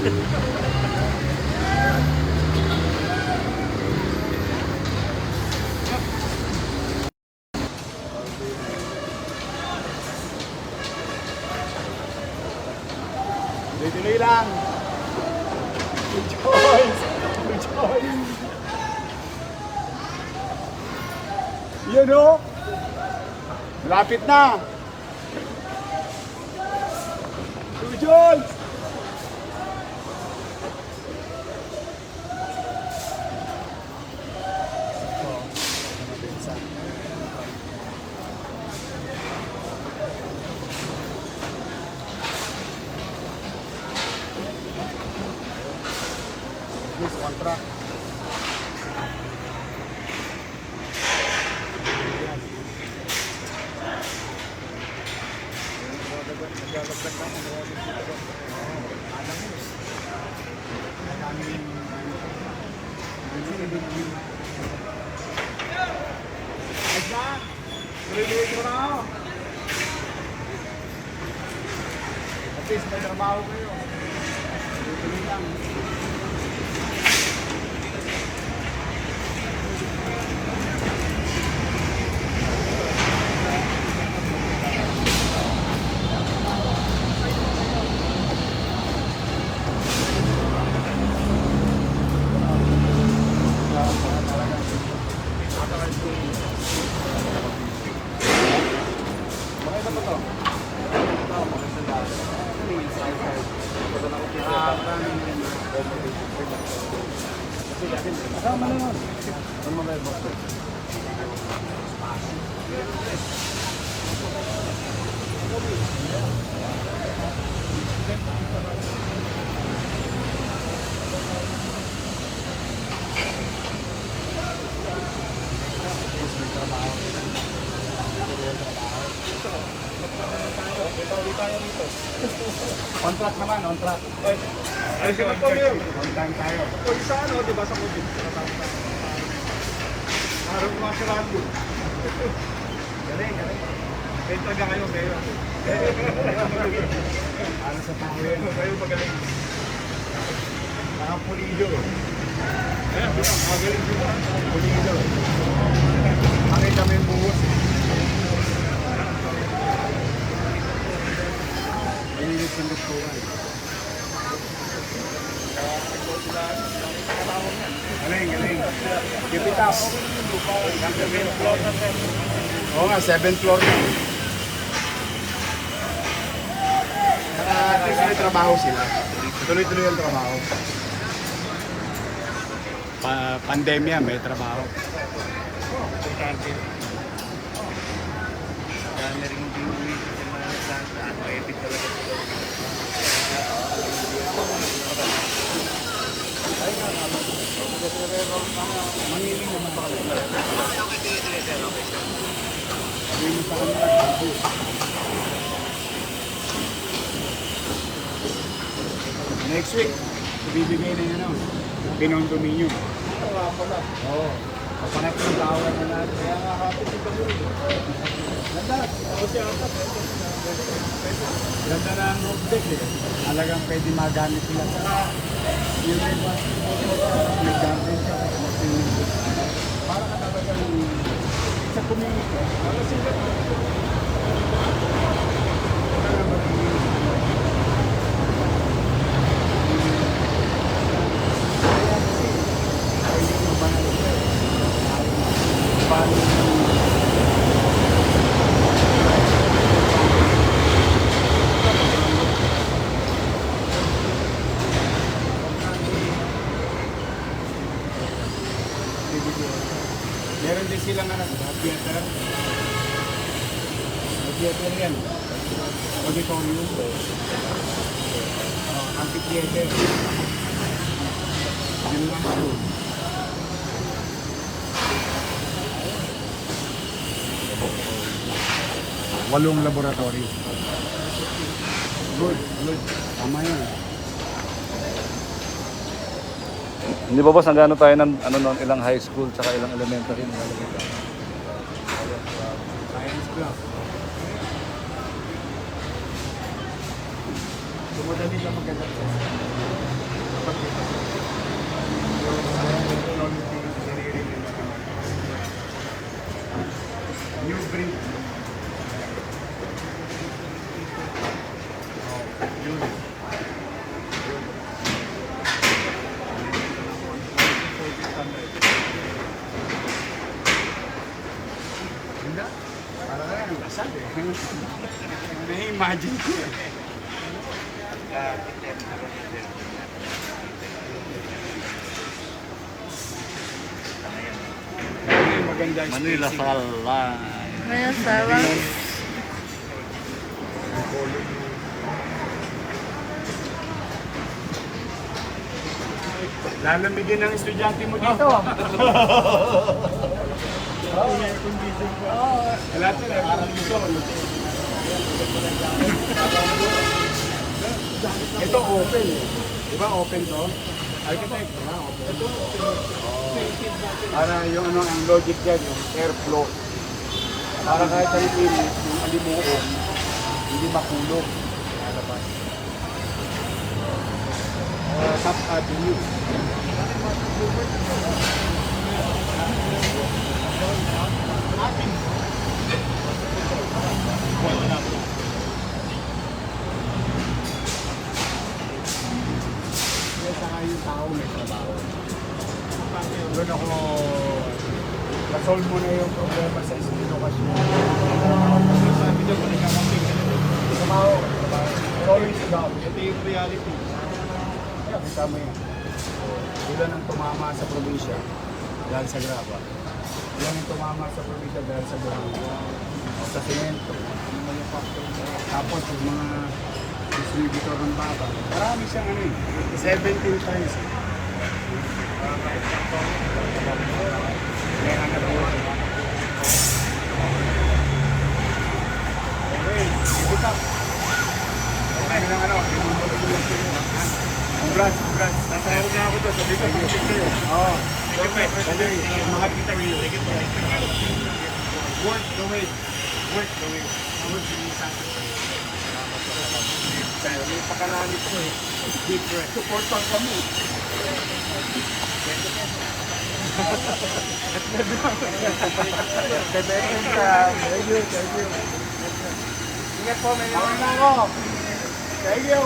Tuloy lang. Good choice. Good choice. Yan o. Malapit na. Good choice. This contract. At least may trabaho kayo. Tuloy lang. Kasama naman. Ano mo ba yung box? On track naman, on track. Ay, si Antonio. On time tayo. O sa ano, di ba sa COVID? Harap mga sirado. Galing, galing. May taga kayo, kayo. Ano sa tao yun? Kayo magaling. Nakapulido. Ayan, magaling sila. Pulido. Makita mo yung buhos. Inilit yung lutuan. Galing, galing. Keep it up. Oo nga, 7th floor na. At least may trabaho sila. Tuloy-tuloy ang trabaho. Pandemya, may trabaho. Importante. Kaya na rin yung pinuwi sa mga nagsasaano, epic talaga. Mangiling naman pa kami. Mangiling pa kami. Next week, ibibigay na yun ano, pinondominium. Oo. Kapangat ng tawag na natin. Kaya nga kapit ito mo. Ganda. Ganda na ang roof deck eh. Talagang pwede magamit sila. Saka yun rin ba? Nag-gamit siya. Para ka talagang sa community. Para sila. Meron din silang theater. Theater yan. Auditorium. Amphitheater. Yun lang ako. Walong laboratory. Good, good. Tama yan. Hindi ba boss, nagano tayo ng ano noon, ilang high school tsaka ilang elementary nilalagay tayo? Science class. Sumunod din lang maganda. dapat dito. Yung technology, nire-review na naman. New breed. Yun. Hindi. Para na lang, lasal eh. Na-imagine ko eh. Maganda yung Manila spacing. Sala. Ngayon, sarang. Lalamigin ng estudyante mo dito. Air condition pa. Wala ito, air condition. Ito open eh. Di ba open to? Architect, di ba? Open. Ito open. Para yung ano, ang logic dyan, yung airflow. Para kahit sa lipinis, yung alimuon, hindi makulog. Lalabas. Top avenue. Kaya saka yung tao may trabaho. Doon ako, na-solve mo na yung problema sa edukasyon. Sabi niyo kung nagkakamping ka na doon. Trabaho. It's always a job. Ito yung reality. Kaya kasama yan. Ilan ang tumama sa probinsya dahil sa graba. Ilan ang tumama sa probinsya dahil sa graba. O sa semento. Tapos yung mga distributor ng baba. Marami siyang ano eh. 17 times. Kaya nga na okay, keep it up. Okay, lang ano. Congrats, congrats. Tatawag na ako doon. Sabi ko, pag-check kayo. Oo. Okay, mga kita kayo. Work the way. Work the way. Work the way. Sa'yo, may pakarami ko eh. Different. Supportan kami. Bebeken ka. Thank you, thank you. Ingat po, may naman ako. Thank you.